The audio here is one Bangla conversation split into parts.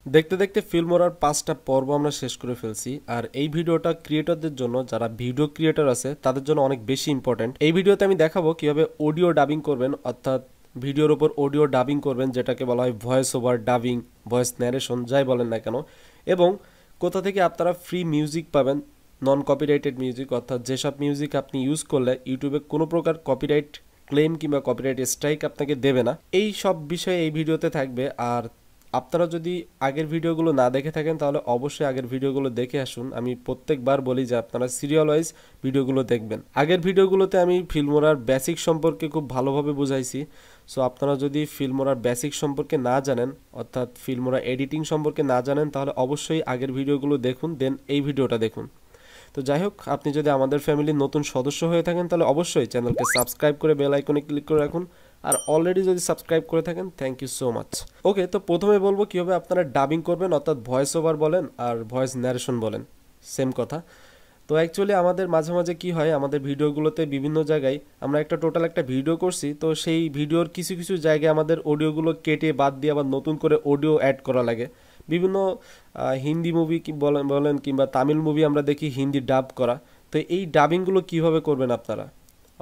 দেখতে দেখতে ফিল্মোরার 5টা পর্ব আমরা শেষ করে ফেলছি। আর এই ভিডিওটা ক্রিয়েটরদের জন্য, যারা ভিডিও ক্রিয়েটর আছে তাদের জন্য অনেক বেশি ইম্পর্টেন্ট। এই ভিডিওতে আমি দেখাবো কিভাবে অডিও ডাবিং করবেন, অর্থাৎ ভিডিওর উপর অডিও ডাবিং করবেন, যেটাকে বলা হয় voice over dubbing, voice narration, যাই বলেন না কেন। এবং কোথা থেকে আপনারা ফ্রি মিউজিক পাবেন, নন কপিরাইটেড মিউজিক, অর্থাৎ যেসব মিউজিক আপনি ইউজ করলে ইউটিউবে কোনো প্রকার কপিরাইট ক্লেম কিংবা কপিরাইট স্ট্রাইক আপনাকে দেবে না, এই সব বিষয়ে এই ভিডিওতে থাকবে। আর আপনারা যদি আগের ভিডিওগুলো না দেখে থাকেন তাহলে অবশ্যই আগের ভিডিওগুলো দেখে আসুন। আমি প্রত্যেকবার বলি যে আপনারা সিরিয়াল ওয়াইজ ভিডিওগুলো দেখবেন। আগের ভিডিওগুলোতে আমি ফিল্মোরার বেসিক সম্পর্কে খুব ভালোভাবে বুঝাইছি। সো আপনারা যদি ফিল্মোরার বেসিক সম্পর্কে না জানেন, অর্থাৎ ফিল্মোরা এডিটিং সম্পর্কে না জানেন, তাহলে অবশ্যই আগের ভিডিওগুলো দেখুন, দেন এই ভিডিওটা দেখুন। তো যাই হোক, আপনি যদি আমাদের ফ্যামিলির নতুন সদস্য হয়ে থাকেন তাহলে অবশ্যই চ্যানেলকে সাবস্ক্রাইব করে বেল আইকনে ক্লিক করে রাখুন। আর অলরেডি যদি সাবস্ক্রাইব করে থাকেন, থ্যাংক ইউ সো মাচ। ওকে, তো প্রথমে বলবো কীভাবে আপনারা ডাবিং করবেন, অর্থাৎ ভয়েস ওভার বলেন আর ভয়েস ন্যারেশন বলেন, সেম কথা। তো অ্যাকচুয়ালি আমাদের মাঝে মাঝে কি হয়, আমাদের ভিডিওগুলোতে বিভিন্ন জায়গায় আমরা টোটাল একটা ভিডিও করছি, তো সেই ভিডিওর কিছু কিছু জায়গায় আমাদের অডিওগুলো কেটে বাদ দিয়ে আবার নতুন করে অডিও অ্যাড করা লাগে। বিভিন্ন হিন্দি মুভি বলেন বলেন কিংবা তামিল মুভি আমরা দেখি হিন্দি ডাব করা। তো এই ডাবিংগুলো কিভাবে করবেন আপনারা,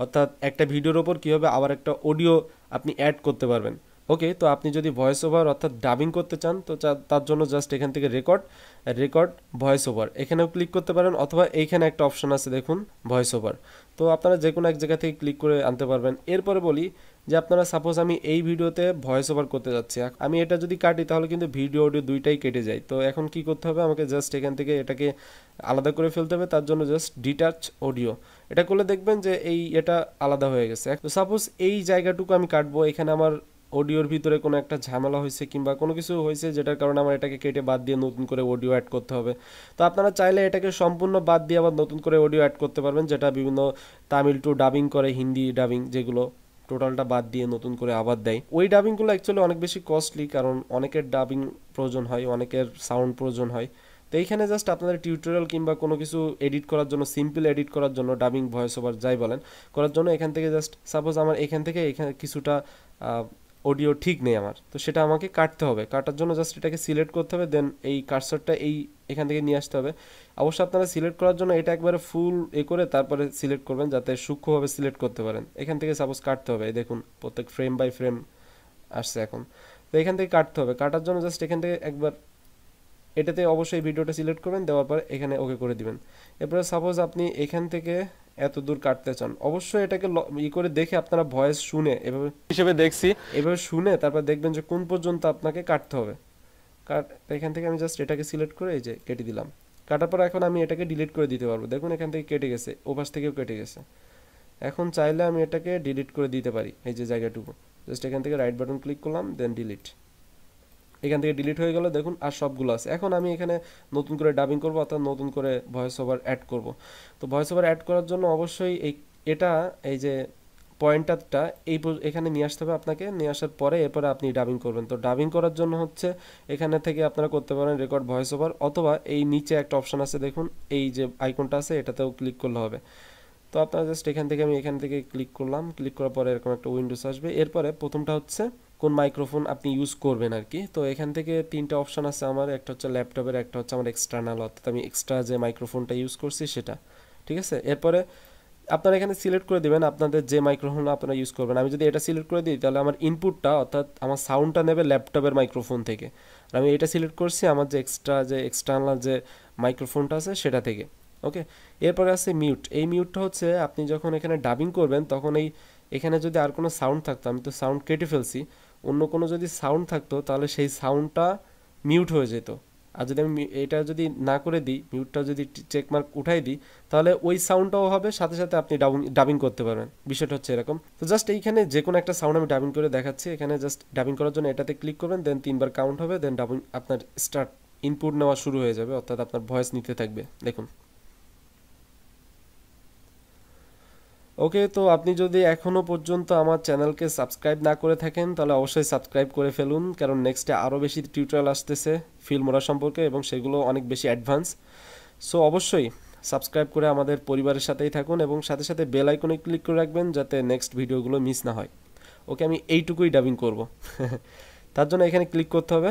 অর্থাৎ একটা ভিডিওর ওপর কীভাবে আবার একটা অডিও আপনি অ্যাড করতে পারবেন। ওকে, তো আপনি যদি ভয়েস ওভার অর্থাৎ ডাবিং করতে চান, তো তার জন্য জাস্ট এখান থেকে রেকর্ড রেকর্ড ভয়েস ওভার এখানেও ক্লিক করতে পারেন, অথবা এইখানে একটা অপশন আছে দেখুন ভয়েস ওভার। তো আপনারা যে কোনো এক জায়গা থেকে ক্লিক করে আনতে পারবেন। এরপরে বলি যে আপনারা সাপোজ আমি এই ভিডিওতে ভয়েস ওভার করতে যাচ্ছি, আমি এটা যদি কাটি তাহলে কিন্তু ভিডিও অডিও দুইটাই কেটে যায়। তো এখন কি করতে হবে, আমাকে জাস্ট এখান থেকে এটাকে আলাদা করে ফেলতে হবে। তার জন্য জাস্ট ডিটাচ অডিও, এটা করলে দেখবেন যে এটা আলাদা হয়ে গেছে। তো সাপোজ এই জায়গাটুকু আমি কাটবো, এখানে আমার অডিওর ভিতরে কোনো একটা ঝামেলা হয়েছে কিংবা কোনো কিছু হয়েছে যেটার কারণে আমার এটাকে কেটে বাদ দিয়ে নতুন করে অডিও অ্যাড করতে হবে। তো আপনারা চাইলে এটাকে সম্পূর্ণ বাদ দিয়ে আবার নতুন করে অডিও অ্যাড করতে পারবেন, যেটা বিভিন্ন তামিল টু ডাবিং করে, হিন্দি ডাবিং, যেগুলো টোটালটা বাদ দিয়ে নতুন করে আবার দেয়। ওই ডাবিংগুলো অ্যাকচুয়ালি অনেক বেশি কস্টলি, কারণ অনেকের ডাবিং প্রয়োজন হয়, অনেকের সাউন্ড প্রয়োজন হয়। তো এইখানে জাস্ট আপনাদের টিউটোরিয়াল কিংবা কোনো কিছু এডিট করার জন্য, সিম্পল এডিট করার জন্য, ডাবিং ভয়েস ওভার যাই বলেন করার জন্য, এখান থেকে জাস্ট সাপোজ আমার এখান থেকে এখানে কিছুটা অডিও ঠিক নেই আমার, তো সেটা আমাকে কাটতে হবে। কাটার জন্য জাস্ট এটাকে সিলেক্ট করতে হবে, দেন এই কার্সরটা এখান থেকে নিয়ে আসতে হবে। অবশ্যই আপনারা সিলেক্ট করার জন্য এটা একবারে ফুল করে তারপরে সিলেক্ট করবেন, যাতে সূক্ষ্মভাবে সিলেক্ট করতে পারেন। এখান থেকে সাপোজ কাটতে হবে, দেখুন প্রত্যেক ফ্রেম বাই ফ্রেম আসছে এখন। তো এখান থেকে কাটতে হবে, কাটার জন্য জাস্ট এখান থেকে একবার এটাতে অবশ্যই ভিডিওটা সিলেক্ট করবেন, দেওয়ার পর এখানে ওকে করে দিবেন। এরপরে সাপোজ আপনি এখান থেকে এত দূর কাটতে চান, অবশ্যই এটাকে করে দেখে আপনারা ভয়েস শুনে এভাবে হিসেবে দেখছি, এভাবে শুনে তারপর দেখবেন যে কোন পর্যন্ত আপনাকে কাটতে হবে। এখান থেকে আমি জাস্ট এটাকে সিলেক্ট করে এই যে কেটে দিলাম। কাটার পর এখন আমি এটাকে ডিলিট করে দিতে পারবো, দেখুন এখান থেকে কেটে গেছে, ওপাশ থেকেও কেটে গেছে। এখন চাইলে আমি এটাকে ডিলিট করে দিতে পারি, এই যে জায়গাটুকু জাস্ট এখান থেকে রাইট বাটন ক্লিক করলাম, দেন ডিলিট। এখান থেকে ডিলিট হয়ে গেল, দেখুন আর সবগুলো আছে। এখন আমি এখানে নতুন করে ডাবিং করব, অর্থাৎ নতুন করে ভয়েস ওভার অ্যাড করব। তো ভয়েস ওভার অ্যাড করার জন্য অবশ্যই এই যে পয়েন্টারটা এখানে নিয়ে আসতে হবে আপনাকে। নিয়ে আসার পরে এরপরে আপনি ডাবিং করবেন। তো ডাবিং করার জন্য হচ্ছে এখানে থেকে আপনারা করতে পারেন রেকর্ড ভয়েস ওভার, অথবা এই নিচে একটা অপশন আছে দেখুন, এই যে আইকনটা আছে এটাতেও ক্লিক করলে হবে। তো আপনারা জাস্ট আমি এখান থেকে ক্লিক করলাম, ক্লিক করার পরে এরকম একটা উইন্ডোজ আসবে। এরপরে প্রথমটা হচ্ছে কোন মাইক্রোফোন আপনি ইউজ করবেন আর কি। তো এখান থেকে 3টা অপশন আছে আমার, একটা হচ্ছে ল্যাপটপের, একটা হচ্ছে আমার এক্সটার্নাল, অর্থাৎ আমি এক্সট্রা যে মাইক্রোফোনটা ইউজ করছি সেটা, ঠিক আছে। এরপরে আপনারা এখানে সিলেক্ট করে দেবেন আপনাদের যে মাইক্রোফোন আপনারা ইউজ করবেন। আমি যদি এটা সিলেক্ট করে দিই তাহলে আমার ইনপুটটা, অর্থাৎ আমার সাউন্ডটা নেবে ল্যাপটপের মাইক্রোফোন থেকে, আর আমি এটা সিলেক্ট করছি আমার যে এক্সটার্নাল যে মাইক্রোফোনটা আছে সেটা থেকে। ওকে, এরপরে আছে মিউট। এই মিউটটা হচ্ছে আপনি যখন এখানে ডাবিং করবেন তখন এখানে যদি আর কোনো সাউন্ড থাকতো, আমি তো সাউন্ড কেটে ফেলছি, অন্য কোনো যদি সাউন্ড থাকতো তাহলে সেই সাউন্ডটা মিউট হয়ে যেত। আর যদি আমি এটা যদি না করে দিই, মিউটটা যদি চেক মার্ক উঠাই দিই, তাহলে ওই সাউন্ডটাও হবে, সাথে সাথে আপনি ডাবিং করতে পারবেন। বিষয়টা হচ্ছে এরকম। তো জাস্ট এইখানে যে কোনো একটা সাউন্ড আমি ডাবিং করে দেখাচ্ছি। এখানে জাস্ট ডাবিং করার জন্য এটাতে ক্লিক করবেন, দেন 3বার কাউন্ট হবে, দেন ডাবিং আপনার স্টার্ট ইনপুট নেওয়া শুরু হয়ে যাবে, অর্থাৎ আপনার ভয়েস নিতে থাকবে। দেখুন। ওকে, তো আপনি যদি এখনও পর্যন্ত আমার চ্যানেলকে সাবস্ক্রাইব না করে থাকেন তাহলে অবশ্যই সাবস্ক্রাইব করে ফেলুন, কারণ নেক্সটে আরও বেশি টিউটোরিয়াল আসতেছে ফিল্মোরা সম্পর্কে, এবং সেগুলো অনেক বেশি অ্যাডভান্স। সো অবশ্যই সাবস্ক্রাইব করে আমাদের পরিবারের সাথেই থাকুন, এবং সাথে সাথে বেল আইকনে ক্লিক করে রাখবেন যাতে নেক্সট ভিডিওগুলো মিস না হয়। ওকে, আমি এইটুকুই ডাবিং করব। তার জন্য এখানে ক্লিক করতে হবে,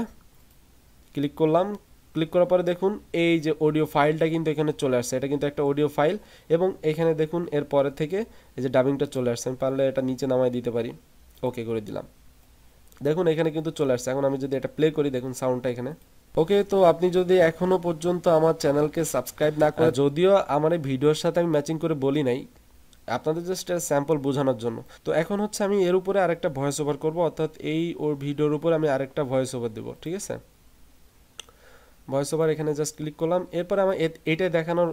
ক্লিক করলাম, ক্লিক করার পরে দেখুন এই যে অডিও ফাইলটা কিন্তু এখানে চলে আসছে, এটা কিন্তু একটা অডিও ফাইল এবং এখানে দেখুন এর পরে থেকে এই যে ডাবিংটা চলে আসছে, আমি পারলে এটা নিচে নামায় দিতে পারি, ওকে করে দিলাম। দেখুন এখানে কিন্তু চলে আসছে। এখন আমি যদি এটা প্লে করি দেখুন সাউন্ডটা এখানে। ওকে, তো আপনি যদি এখনো পর্যন্ত আমার চ্যানেলকে সাবস্ক্রাইব না করে, যদিও আমার এই ভিডিওর সাথে আমি ম্যাচিং করে বলি নাই, আপনাদের জাস্ট স্যাম্পল বোঝানোর জন্য। তো এখন হচ্ছে আমি এর উপরে আরেকটা ভয়েস ওভার করবো, অর্থাৎ এই ওর ভিডিওর উপরে আমি আরেকটা ভয়েস ওভার দেবো, ঠিক আছে। ভয়েস ওভার এখানে জাস্ট ক্লিক করলাম। এরপরে আমার এটাই দেখানোর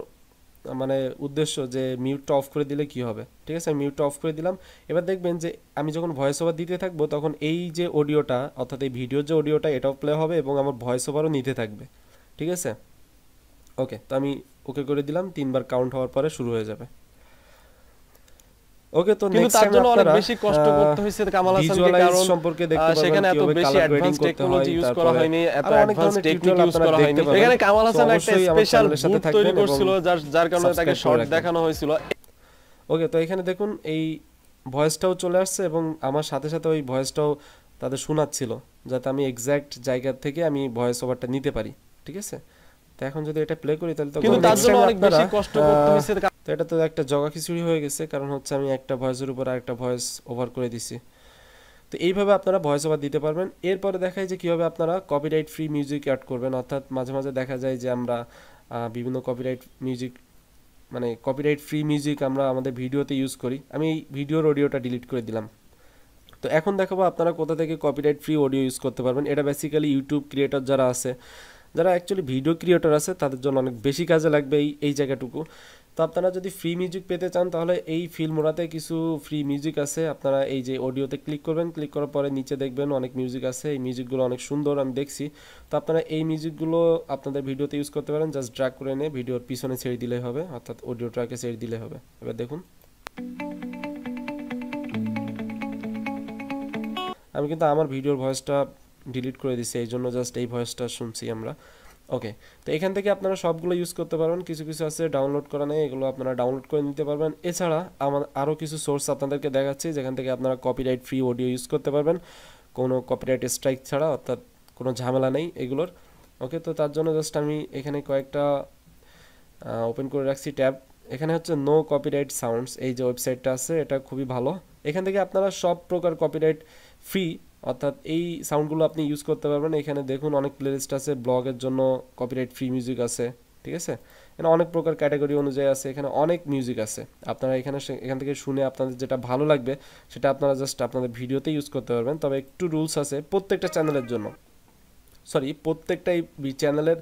মানে উদ্দেশ্য যে মিউটটা অফ করে দিলে কি হবে, ঠিক আছে। আমি মিউটটা অফ করে দিলাম। এবার দেখবেন যে আমি যখন ভয়েস ওভার দিতে থাকবো তখন এই যে অডিওটা, অর্থাৎ এই ভিডিওর যে অডিওটা, এটাও প্লে হবে এবং আমার ভয়েস ওভারও নিতে থাকবে, ঠিক আছে। ওকে, তো আমি ওকে করে দিলাম। 3বার কাউন্ট হওয়ার পরে শুরু হয়ে যাবে। ওকে, তো কিন্তু নেক্সট তার টাইম জন্য অনেক আপনারা বেশি কষ্ট করতে হয়েছে কামাল হাসানকে, কারণ সম্পর্কে দেখতে পারবেন সেখানে এত কিভাবে বেশি কালার গ্রেডিং অ্যাডভান্স করতে হয়, টেকনোলজি ইউজ করা তারপরে হয়নি, এত আরো অনেক অ্যাডভান্স ধরনের টেকনিক টিউটোরিয়াল ইউজ আপনারা করা দেখতে হয়নি। পাবেন। এখানে কামাল তো হাসান একটা অবশ্যই আমার স্পেশাল চ্যানেলের সাথে বুথ তৈরি থাকবেন এবং করছিল, যার কারণে তাকে সাবস্ক্রাইব করে শর্ট রাখবেন। দেখানো হয়েছিল। ওকে, তো এখানে দেখুন এই ভয়েসটাও চলে আসছে এবং আমার সাথে সাথে ওই ভয়েসটাও তাদের শোনাচ্ছিল, যাতে আমি এক্স্যাক্ট জায়গা থেকে আমি ভয়েস ওভারটা নিতে পারি, ঠিক আছে। তো এখন যদি এটা প্লে করি তাহলে তো কিন্তু তার জন্য অনেক বেশি কষ্ট করতে হয়েছে। তো এটা তো একটা জগা খিচুড়ি হয়ে গেছে, কারণ হচ্ছে আমি একটা ভয়েসের উপর আরেকটা ভয়েস ওভার করে দিছি। তো এইভাবে আপনারা ভয়েস ওভার দিতে পারবেন। এরপরে দেখায় যে কীভাবে আপনারা কপিরাইট ফ্রি মিউজিক অ্যাড করবেন, অর্থাৎ মাঝে মাঝে দেখা যায় যে আমরা বিভিন্ন কপিরাইট মিউজিক, মানে কপিরাইট ফ্রি মিউজিক আমরা আমাদের ভিডিওতে ইউজ করি। আমি এই ভিডিওর অডিওটা ডিলিট করে দিলাম। তো এখন দেখাবো আপনারা কোথা থেকে কপিরাইট ফ্রি অডিও ইউজ করতে পারবেন। এটা বেসিক্যালি ইউটিউব ক্রিয়েটর যারা আছে, যারা অ্যাকচুয়ালি ভিডিও ক্রিয়েটর আছে, তাদের জন্য অনেক বেশি কাজে লাগবে এই জায়গাটুকু। তো আপনারা যদি ফ্রি মিউজিক পেতে চান তাহলে এই ফিল্মোরাতে কিছু ফ্রি মিউজিক আছে। আপনারা এই যে অডিওতে ক্লিক করবেন, ক্লিক করার পরে নিচে দেখবেন অনেক মিউজিক আছে। এই মিউজিকগুলো অনেক সুন্দর, আমি দেখছি। তো আপনারা এই মিউজিকগুলো আপনাদের ভিডিওতে ইউজ করতে পারেন। জাস্ট ড্র্যাগ করে এনে ভিডিওর পিছনে ছেড়ে দিলেই হবে, অর্থাৎ অডিও ট্র্যাকে ছেড়ে দিলে হবে। এবার দেখুন আমি কিন্তু আমার ভিডিওর ভয়েসটা ডিলিট করে দিচ্ছি, এই জন্য জাস্ট এই ভয়েসটা শুনছি আমরা। ওকে, তো এখান থেকে আপনারা সবগুলো ইউজ করতে পারবেন। কিছু কিছু আছে ডাউনলোড করা নেই, এগুলো আপনারা ডাউনলোড করে নিতে পারবেন। এছাড়া আমার আরও কিছু সোর্স আপনাদেরকে দেখাচ্ছি যেখান থেকে আপনারা কপিরাইট ফ্রি অডিও ইউজ করতে পারবেন কোনো কপিরাইট স্ট্রাইক ছাড়া, অর্থাৎ কোনো ঝামেলা নেই এগুলোর। ওকে, তো তার জন্য জাস্ট আমি এখানে কয়েকটা ওপেন করে রাখছি ট্যাব। এখানে হচ্ছে নো কপিরাইট সাউন্ডস, এই যে ওয়েবসাইটটা আছে এটা খুবই ভালো। এখান থেকে আপনারা সব প্রকার কপিরাইট ফ্রি, অর্থাৎ এই সাউন্ডগুলো আপনি ইউজ করতে পারবেন। এখানে দেখুন অনেক প্লেলিস্ট আছে, ব্লগের জন্য কপিরাইট ফ্রি মিউজিক আছে, ঠিক আছে। এখানে অনেক প্রকার ক্যাটাগরি অনুযায়ী আছে, এখানে অনেক মিউজিক আছে। আপনারা এখান থেকে শুনে আপনাদের যেটা ভালো লাগবে সেটা আপনারা জাস্ট আপনাদের ভিডিওতে ইউজ করতে পারবেন। তবে একটু রুলস আছে প্রত্যেকটা চ্যানেলের জন্য, প্রত্যেকটা চ্যানেলের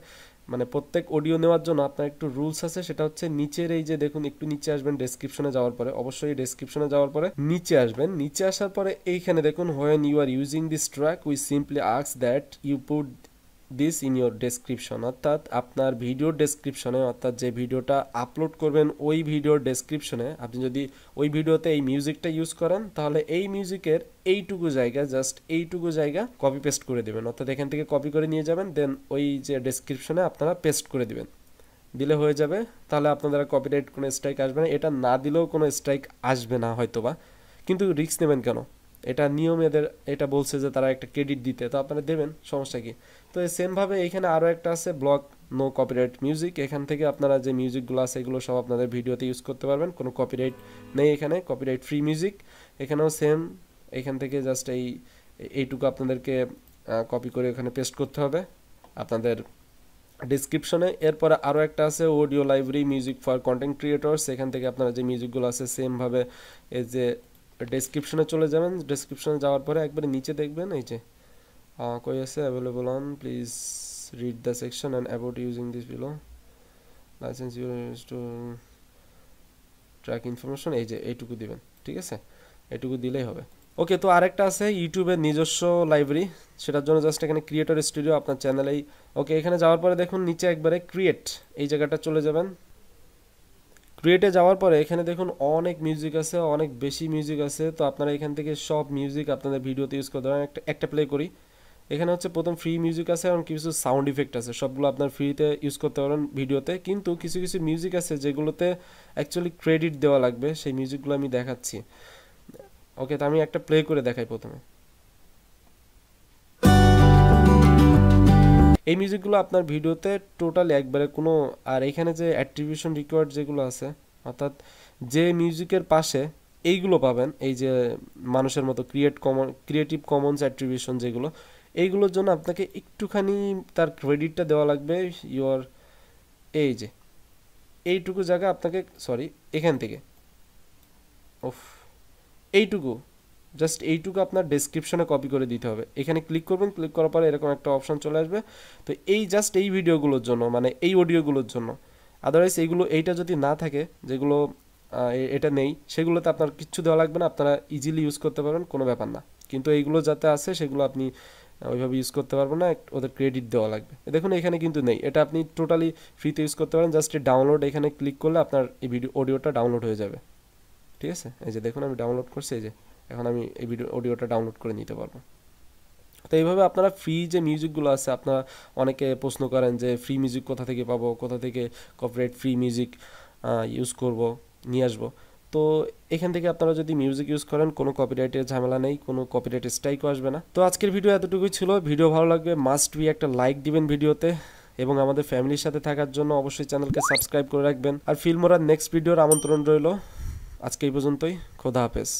মানে প্রত্যেক অডিও নেওয়ার জন্য আপনার একটু রুলস আছে। সেটা হচ্ছে নিচের এই যে দেখুন, একটু নিচে আসবেন, ডেসক্রিপশনে যাওয়ার পরে, অবশ্যই ডেসক্রিপশনে যাওয়ার পরে নিচে আসবেন। নিচে আসার পরে এইখানে দেখুন when you are using this track we simply ask that you put this in your description, অর্থাৎ আপনার ভিডিওর ডেসক্রিপশনে, অর্থাৎ যে ভিডিওটা আপলোড করবেন ওই ভিডিওর ডেসক্রিপশনে আপনি যদি ওই ভিডিওতে এই মিউজিকটা ইউজ করেন তাহলে এই মিউজিকের এইটুকু জায়গা, জাস্ট এইটুকু জায়গা কপি পেস্ট করে দেবেন, অর্থাৎ এখান থেকে কপি করে নিয়ে যাবেন, দেন ওই যে ডেসক্রিপশনে আপনারা পেস্ট করে দিবেন, দিলে হয়ে যাবে। তাহলে আপনাদের কপিরাইট কোনো স্ট্রাইক আসবে না। এটা না দিলেও কোনো স্ট্রাইক আসবে না হয়তোবা, কিন্তু রিস্ক নেবেন কেন? এটা নিয়ম, এদের এটা বলছে যে তারা একটা ক্রেডিট দিতে, তো আপনারা দেবেন, সমস্যা কি। তো সেমভাবে এইখানে আরও একটা আছে ব্লগ নো কপিরাইট মিউজিক। এখান থেকে আপনারা যে মিউজিকগুলো আছে এগুলো সব আপনাদের ভিডিওতে ইউজ করতে পারবেন, কোনো কপিরাইট নেই এখানে, কপিরাইট ফ্রি মিউজিক। এখানেও সেম, এখান থেকে জাস্ট এইটুকু আপনাদেরকে কপি করে এখানে পেস্ট করতে হবে আপনাদের ডিসক্রিপশনে। এরপরে আরও একটা আছে audio library music for content creators. এখান থেকে আপনারা যে মিউজিকগুলো আছে সেমভাবে এই যে ডেসক্রিপশনে চলে যাবেন। ডেসক্রিপশনে যাওয়ার পরে একবারে নিচে দেখবেন এই যে কই আছে available on, please read the section and about using this below licence use to track information, এই যে এইটুকু দিবেন, ঠিক আছে, এইটুকু দিলেই হবে। ওকে, তো আরেকটা আছে ইউটিউবের নিজস্ব লাইব্রেরি, সেটার জন্য জাস্ট এখানে ক্রিয়েটর স্টুডিও আপনার চ্যানেলেই। ওকে, এখানে যাওয়ার পরে দেখুন নিচে একবারে ক্রিয়েট, এই জায়গাটা চলে যাবেন। ক্রিয়েটে যাওয়ার পরে এখানে দেখুন অনেক মিউজিক আছে, অনেক বেশি মিউজিক আছে। তো আপনারা এখান থেকে সব মিউজিক আপনাদের ভিডিওতে ইউজ করতে পারেন। একটা প্লে করি। এখানে হচ্ছে প্রথম ফ্রি মিউজিক আছে এবং কিছু সাউন্ড ইফেক্ট আছে, সবগুলো আপনার ফ্রিতে ইউজ করতে পারেন ভিডিওতে। কিন্তু কিছু কিছু মিউজিক আছে যেগুলোতে অ্যাকচুয়ালি ক্রেডিট দেওয়া লাগবে, সেই মিউজিকগুলো আমি দেখাচ্ছি। ওকে, তো আমি একটা প্লে করে দেখাই প্রথমে। এই মিউজিকগুলো আপনার ভিডিওতে টোটালি একবারে কোনো, আর এখানে যে অ্যাট্রিবিউশন রিকোয়ার্ড যেগুলো আছে, অর্থাৎ যে মিউজিকের পাশে এইগুলো পাবেন, এই যে মানুষের মতো ক্রিয়েটিভ কমন্স অ্যাট্রিবিউশন যেগুলো, এইগুলোর জন্য আপনাকে একটুখানি তার ক্রেডিটটা দেওয়া লাগবে। ইউর এই যে এইটুকু জায়গা আপনাকে, সরি এখান থেকে এইটুকু, জাস্ট এইটুকু আপনার ডেসক্রিপশনে কপি করে দিতে হবে। এখানে ক্লিক করবেন, ক্লিক করার পরে এরকম একটা অপশন চলে আসবে। তো এই জাস্ট এই ভিডিওগুলোর জন্য, মানে এই অডিওগুলোর জন্য। আদারওয়াইজ এইটা যদি না থাকে, যেগুলো এটা নেই, সেগুলোতে আপনার কিচ্ছু দেওয়া লাগবে না, আপনারা ইজিলি ইউজ করতে পারবেন, কোনো ব্যাপার না। কিন্তু এইগুলো যাতে আছে সেগুলো আপনি ওইভাবে ইউজ করতে পারবেন না, ওদের ক্রেডিট দেওয়া লাগবে। দেখুন এখানে কিন্তু নেই, এটা আপনি টোটালি ফ্রিতে ইউজ করতে পারেন। জাস্ট ডাউনলোড, এখানে ক্লিক করলে আপনার এই অডিওটা ডাউনলোড হয়ে যাবে। ঠিক আছে, এই যে দেখুন আমি ডাউনলোড করছি, এই যে এখন আমি এই অডিওটা ডাউনলোড করে নিতে পারবো। তো এইভাবে আপনারা ফ্রি যে মিউজিকগুলো আছে, আপনারা অনেকে প্রশ্ন করেন যে ফ্রি মিউজিক কোথা থেকে পাবো, কোথা থেকে কপিরাইট ফ্রি মিউজিক ইউজ করব, নিয়ে আসবো। তো এখান থেকে আপনারা যদি মিউজিক ইউজ করেন, কোনো কপিরাইটের ঝামেলা নেই, কোনো কপিরাইট স্ট্রাইকও আসবে না। তো আজকের ভিডিও এতটুকুই ছিল। ভিডিও ভালো লাগবে মাস্ট বি একটা লাইক দিবেন ভিডিওতে, এবং আমাদের ফ্যামিলির সাথে থাকার জন্য অবশ্যই চ্যানেলকে সাবস্ক্রাইব করে রাখবেন। আর ফিল্মোরার নেক্সট ভিডিওর আমন্ত্রণ রইল। আজকে এই পর্যন্তই, খোদা হাফেজ।